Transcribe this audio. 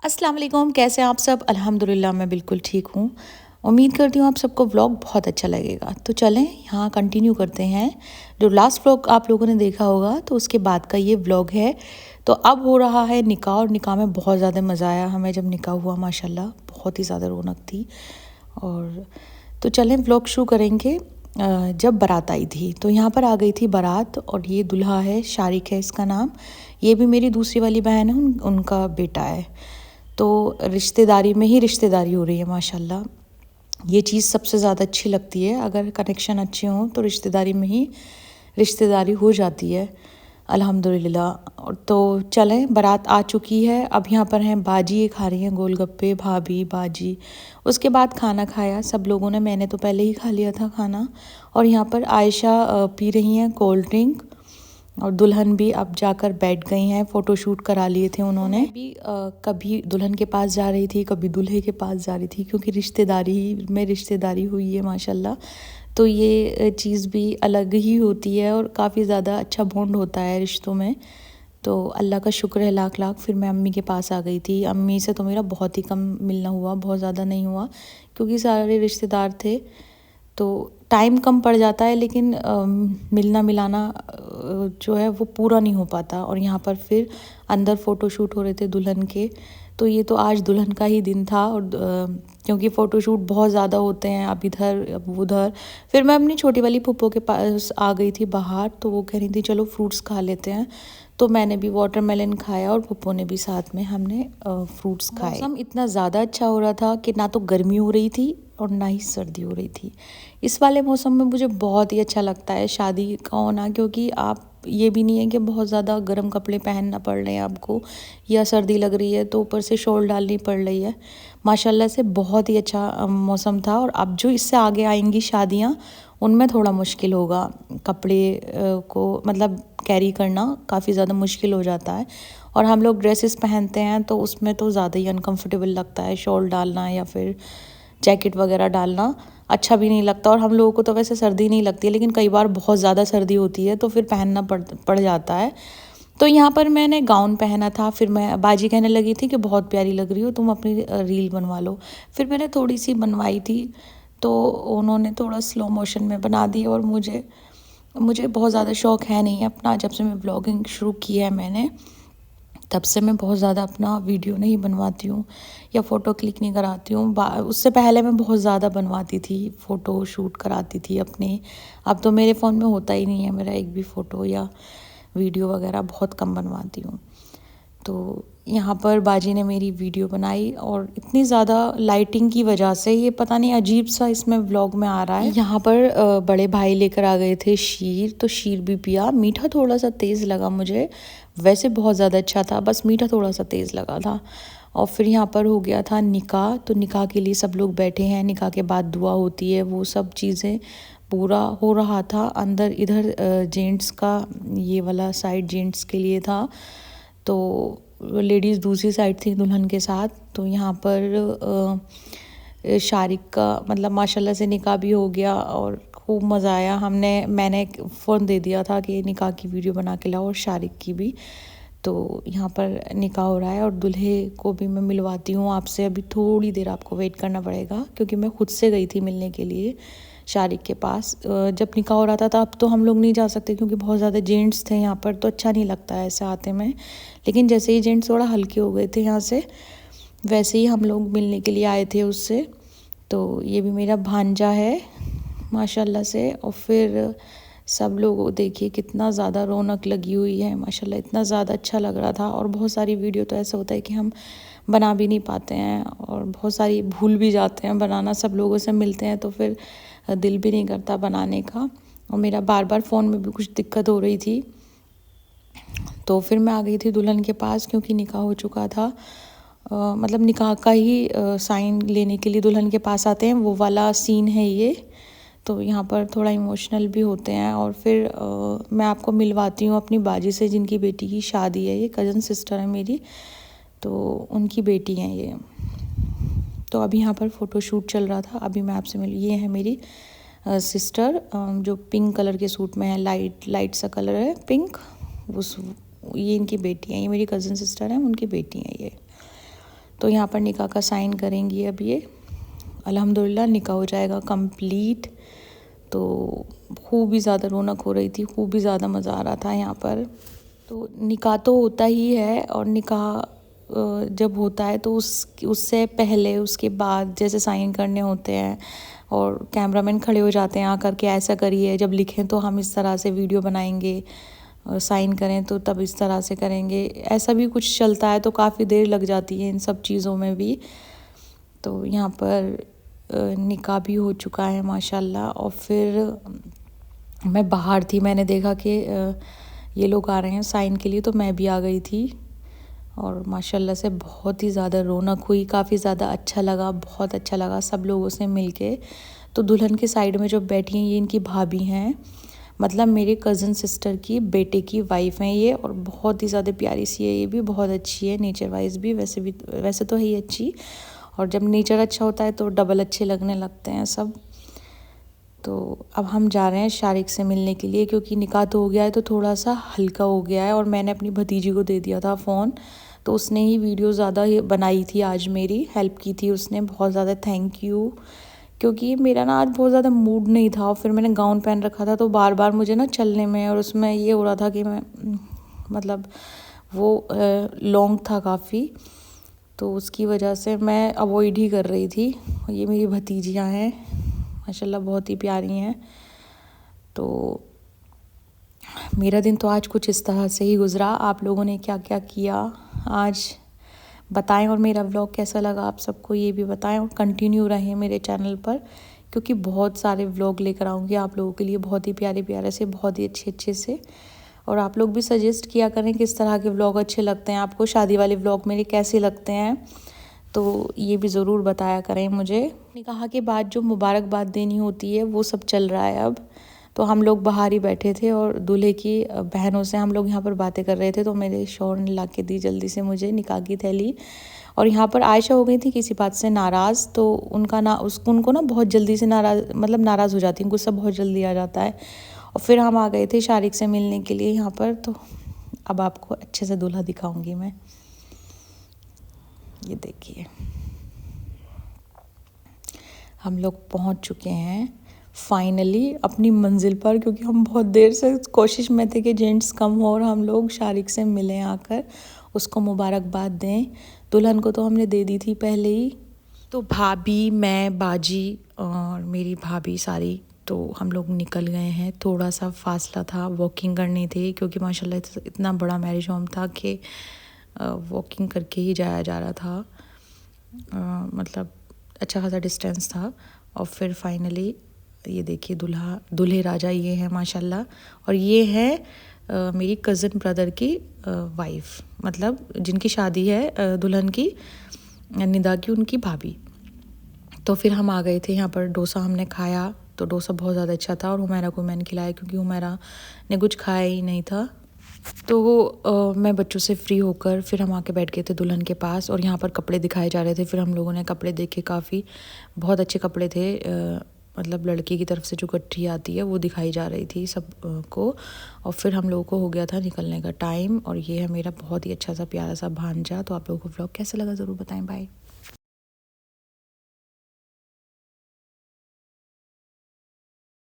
अस्सलाम वालेकुम, कैसे हैं आप सब? अल्हम्दुलिल्लाह मैं बिल्कुल ठीक हूँ। उम्मीद करती हूँ आप सबको व्लॉग बहुत अच्छा लगेगा। तो चलें यहाँ कंटिन्यू करते हैं। जो लास्ट व्लॉग आप लोगों ने देखा होगा तो उसके बाद का ये व्लॉग है। तो अब हो रहा है निकाह और निकाह में बहुत ज़्यादा मज़ा आया हमें जब निकाह हुआ, माशाल्लाह बहुत ही ज़्यादा रौनक थी। और तो चलें व्लॉग शुरू करेंगे। जब बारात आई थी तो यहाँ पर आ गई थी बारात और ये दूल्हा है, शारिक है इसका नाम। ये भी मेरी दूसरी वाली बहन है, उनका बेटा है। तो रिश्तेदारी में ही रिश्तेदारी हो रही है माशाल्लाह। ये चीज़ सबसे ज़्यादा अच्छी लगती है, अगर कनेक्शन अच्छे हों तो रिश्तेदारी में ही रिश्तेदारी हो जाती है अल्हम्दुलिल्लाह। और तो चलें बारात आ चुकी है। अब यहाँ पर हैं बाजी, ये खा रही हैं गोलगप्पे, भाभी बाजी। उसके बाद खाना खाया सब लोगों ने, मैंने तो पहले ही खा लिया था खाना। और यहाँ पर आयशा पी रही हैं कोल्ड ड्रिंक और दुल्हन भी अब जाकर बैठ गई हैं, फ़ोटोशूट करा लिए थे उन्होंने। मैं भी कभी दुल्हन के पास जा रही थी, कभी दूल्हे के पास जा रही थी, क्योंकि रिश्तेदारी में रिश्तेदारी हुई है माशाल्लाह। तो ये चीज़ भी अलग ही होती है और काफ़ी ज़्यादा अच्छा बॉन्ड होता है रिश्तों में। तो अल्लाह का शुक्र है लाख लाख। फिर मैं अम्मी के पास आ गई थी। अम्मी से तो मेरा बहुत ही कम मिलना हुआ, बहुत ज़्यादा नहीं हुआ, क्योंकि सारे रिश्तेदार थे तो टाइम कम पड़ जाता है, लेकिन मिलना मिलाना जो है वो पूरा नहीं हो पाता। और यहाँ पर फिर अंदर फ़ोटोशूट हो रहे थे दुल्हन के। तो ये तो आज दुल्हन का ही दिन था और क्योंकि फ़ोटोशूट बहुत ज़्यादा होते हैं, अब इधर अब उधर। फिर मैं अपनी छोटी वाली फूफो के पास आ गई थी बाहर, तो वो कह रही थी चलो फ्रूट्स खा लेते हैं। तो मैंने भी वाटरमेलन खाया और फूफो ने भी, साथ में हमने फ्रूट्स खाए। मौसम इतना ज़्यादा अच्छा हो रहा था कि ना तो गर्मी हो रही थी और ना ही सर्दी हो रही थी। इस वाले मौसम में मुझे बहुत ही अच्छा लगता है शादी का होना, क्योंकि आप ये भी नहीं है कि बहुत ज़्यादा गर्म कपड़े पहनना पड़ रहे हैं आपको, या सर्दी लग रही है तो ऊपर से शॉल डालनी पड़ रही है। माशाल्लाह से बहुत ही अच्छा मौसम था। और अब जो इससे आगे आएंगी शादियाँ, उनमें थोड़ा मुश्किल होगा कपड़े को मतलब कैरी करना, काफ़ी ज़्यादा मुश्किल हो जाता है। और हम लोग ड्रेसेस पहनते हैं तो उसमें तो ज़्यादा ही अनकंफर्टेबल लगता है, शॉल डालना या फिर जैकेट वगैरह डालना अच्छा भी नहीं लगता। और हम लोगों को तो वैसे सर्दी नहीं लगती है, लेकिन कई बार बहुत ज़्यादा सर्दी होती है तो फिर पहनना पड़ जाता है। तो यहाँ पर मैंने गाउन पहना था। फिर मैं बाजी कहने लगी थी कि बहुत प्यारी लग रही हो, तुम अपनी रील बनवा लो। फिर मैंने थोड़ी सी बनवाई थी तो उन्होंने थोड़ा स्लो मोशन में बना दी। और मुझे मुझे बहुत ज़्यादा शौक़ है नहीं अपना, जब से मैं ब्लॉगिंग शुरू की है मैंने, तब से मैं बहुत ज़्यादा अपना वीडियो नहीं बनवाती हूँ या फ़ोटो क्लिक नहीं कराती हूँ। उससे पहले मैं बहुत ज़्यादा बनवाती थी, फ़ोटो शूट कराती थी अपने। अब तो मेरे फ़ोन में होता ही नहीं है मेरा एक भी फ़ोटो या वीडियो वगैरह, बहुत कम बनवाती हूँ। तो यहाँ पर बाजी ने मेरी वीडियो बनाई और इतनी ज़्यादा लाइटिंग की वजह से ये पता नहीं अजीब सा इसमें व्लॉग में आ रहा है। यहाँ पर बड़े भाई लेकर आ गए थे शीर, तो शीर भी पिया। मीठा थोड़ा सा तेज़ लगा मुझे, वैसे बहुत ज़्यादा अच्छा था, बस मीठा थोड़ा सा तेज़ लगा था। और फिर यहाँ पर हो गया था निकाह, तो निकाह के लिए सब लोग बैठे हैं। निकाह के बाद दुआ होती है, वो सब चीज़ें पूरा हो रहा था अंदर। इधर जेंट्स का ये वाला साइड जेंट्स के लिए था, तो लेडीज़ दूसरी साइड थी दुल्हन के साथ। तो यहाँ पर शारिक का मतलब माशाल्लाह से निकाह भी हो गया और खूब मज़ा आया। मैंने फ़ोन दे दिया था कि निकाह की वीडियो बना के लाओ और शारिक की भी। तो यहाँ पर निकाह हो रहा है और दूल्हे को भी मैं मिलवाती हूँ आपसे। अभी थोड़ी देर आपको वेट करना पड़ेगा, क्योंकि मैं खुद से गई थी मिलने के लिए शारिक के पास। जब निकाह हो रहा था तब तो हम लोग नहीं जा सकते, क्योंकि बहुत ज़्यादा जेंट्स थे यहाँ पर, तो अच्छा नहीं लगता है ऐसे आते में। लेकिन जैसे ही जेंट्स थोड़ा हल्के हो गए थे यहाँ से, वैसे ही हम लोग मिलने के लिए आए थे उससे। तो ये भी मेरा भांजा है माशाल्लाह से। और फिर सब लोग देखिए कितना ज़्यादा रौनक लगी हुई है माशाल्लाह, इतना ज़्यादा अच्छा लग रहा था। और बहुत सारी वीडियो तो ऐसा होता है कि हम बना भी नहीं पाते हैं और बहुत सारी भूल भी जाते हैं बनाना। सब लोगों से मिलते हैं तो फिर दिल भी नहीं करता बनाने का। और मेरा बार बार फ़ोन में भी कुछ दिक्कत हो रही थी, तो फिर मैं आ गई थी दुल्हन के पास, क्योंकि निकाह हो चुका था। मतलब निकाह का ही साइन लेने के लिए दुल्हन के पास आते हैं, वो वाला सीन है ये। तो यहाँ पर थोड़ा इमोशनल भी होते हैं। और फिर मैं आपको मिलवाती हूँ अपनी बाजी से, जिनकी बेटी की शादी है। ये कज़न सिस्टर है मेरी, तो उनकी बेटी हैं ये। तो अभी यहाँ पर फ़ोटोशूट चल रहा था, अभी मैं आपसे ये है मेरी सिस्टर, जो पिंक कलर के सूट में है, लाइट सा कलर है पिंक। ये इनकी बेटी है, ये मेरी कज़न सिस्टर है, उनकी बेटी है ये। तो यहाँ पर निकाह का साइन करेंगी अब ये। अल्हम्दुलिल्लाह निकाह हो जाएगा कंप्लीट। तो खूब ही ज़्यादा रौनक हो रही थी, खूब ही ज़्यादा मज़ा आ रहा था यहाँ पर। तो निकाह तो होता ही है, और निकाह जब होता है तो उससे पहले उसके बाद जैसे साइन करने होते हैं और कैमरामैन खड़े हो जाते हैं आकर के, ऐसा करिए, जब लिखें तो हम इस तरह से वीडियो बनाएंगे, और साइन करें तो तब इस तरह से करेंगे, ऐसा भी कुछ चलता है। तो काफ़ी देर लग जाती है इन सब चीज़ों में भी। तो यहाँ पर निकाह भी हो चुका है माशाल्लाह। और फिर मैं बाहर थी, मैंने देखा कि ये लोग आ रहे हैं साइन के लिए, तो मैं भी आ गई थी। और माशाल्लाह से बहुत ही ज़्यादा रौनक हुई, काफ़ी ज़्यादा अच्छा लगा, बहुत अच्छा लगा सब लोगों से मिलके। तो दुल्हन के साइड में जो बैठी हैं ये इनकी भाभी हैं, मतलब मेरे कज़न सिस्टर की बेटे की वाइफ हैं ये, और बहुत ही ज़्यादा प्यारी सी है ये भी, बहुत अच्छी है नेचर वाइज भी, वैसे तो है ही अच्छी, और जब नेचर अच्छा होता है तो डबल अच्छे लगने लगते हैं सब। तो अब हम जा रहे हैं शारिक से मिलने के लिए, क्योंकि निकाह तो हो गया है तो थोड़ा सा हल्का हो गया है। और मैंने अपनी भतीजी को दे दिया था फ़ोन, तो उसने ही वीडियो ज़्यादा बनाई थी आज, मेरी हेल्प की थी उसने, बहुत ज़्यादा थैंक यू। क्योंकि मेरा ना आज बहुत ज़्यादा मूड नहीं था, और फिर मैंने गाउन पहन रखा था, तो बार बार मुझे ना चलने में और उसमें ये हो रहा था कि मैं मतलब वो लॉन्ग था काफ़ी, तो उसकी वजह से मैं अवॉइड ही कर रही थी। ये मेरी भतीजियाँ हैं माशाल्लाह, बहुत ही प्यारी हैं। तो मेरा दिन तो आज कुछ इस तरह से ही गुज़रा। आप लोगों ने क्या क्या किया आज बताएं, और मेरा व्लॉग कैसा लगा आप सबको ये भी बताएं, और कंटिन्यू रहें मेरे चैनल पर, क्योंकि बहुत सारे व्लॉग लेकर आऊँगी आप लोगों के लिए, बहुत ही प्यारे प्यारे से, बहुत ही अच्छे अच्छे से। और आप लोग भी सजेस्ट किया करें किस तरह के व्लॉग अच्छे लगते हैं आपको, शादी वाले व्लॉग मेरे कैसे लगते हैं, तो ये भी ज़रूर बताया करें मुझे। निकाह के बाद जो मुबारकबाद देनी होती है वो सब चल रहा है अब। तो हम लोग बाहर ही बैठे थे, और दूल्हे की बहनों से हम लोग यहाँ पर बातें कर रहे थे, तो मेरे शौहर ने ला के दी जल्दी से मुझे निकाह की थैली। और यहाँ पर आयशा हो गई थी किसी बात से नाराज़, तो उनको ना बहुत जल्दी से नाराज़ हो जाती हैं, गुस्सा बहुत जल्दी आ जाता है। और फिर हम आ गए थे शारिक से मिलने के लिए यहाँ पर। तो अब आपको अच्छे से दूल्हा दिखाऊंगी मैं, ये देखिए हम लोग पहुँच चुके हैं फाइनली अपनी मंजिल पर, क्योंकि हम बहुत देर से कोशिश में थे कि जेंट्स कम हो और हम लोग शारिक से मिलें आकर, उसको मुबारकबाद दें। दुल्हन को तो हमने दे दी थी पहले ही। तो भाभी, मैं, बाजी और मेरी भाभी सारी, तो हम लोग निकल गए हैं। थोड़ा सा फासला था, वॉकिंग करनी थी, क्योंकि माशाल्लाह इतना बड़ा मैरिज होम था कि वॉकिंग करके ही जाया जा रहा था, मतलब अच्छा खासा डिस्टेंस था। और फिर फाइनली ये देखिए दूल्हे राजा ये हैं माशाल्लाह, और ये है मेरी कज़न ब्रदर की वाइफ, मतलब जिनकी शादी है दुल्हन की, निदा की, उनकी भाभी। तो फिर हम आ गए थे यहाँ पर, डोसा हमने खाया, तो डोसा बहुत ज़्यादा अच्छा था, और हुमैरा को मैंने खिलाया क्योंकि हुमैरा ने कुछ खाया ही नहीं था। तो मैं बच्चों से फ्री होकर फिर हम आके बैठ गए थे दुल्हन के पास, और यहाँ पर कपड़े दिखाए जा रहे थे। फिर हम लोगों ने कपड़े देखे, काफ़ी बहुत अच्छे कपड़े थे, मतलब लड़की की तरफ से जो गठरी आती है वो दिखाई जा रही थी सब को। और फिर हम लोगों को हो गया था निकलने का टाइम, और ये है मेरा बहुत ही अच्छा सा प्यारा सा भांजा। तो आप लोगों को व्लॉग कैसा लगा ज़रूर बताएं। बाय।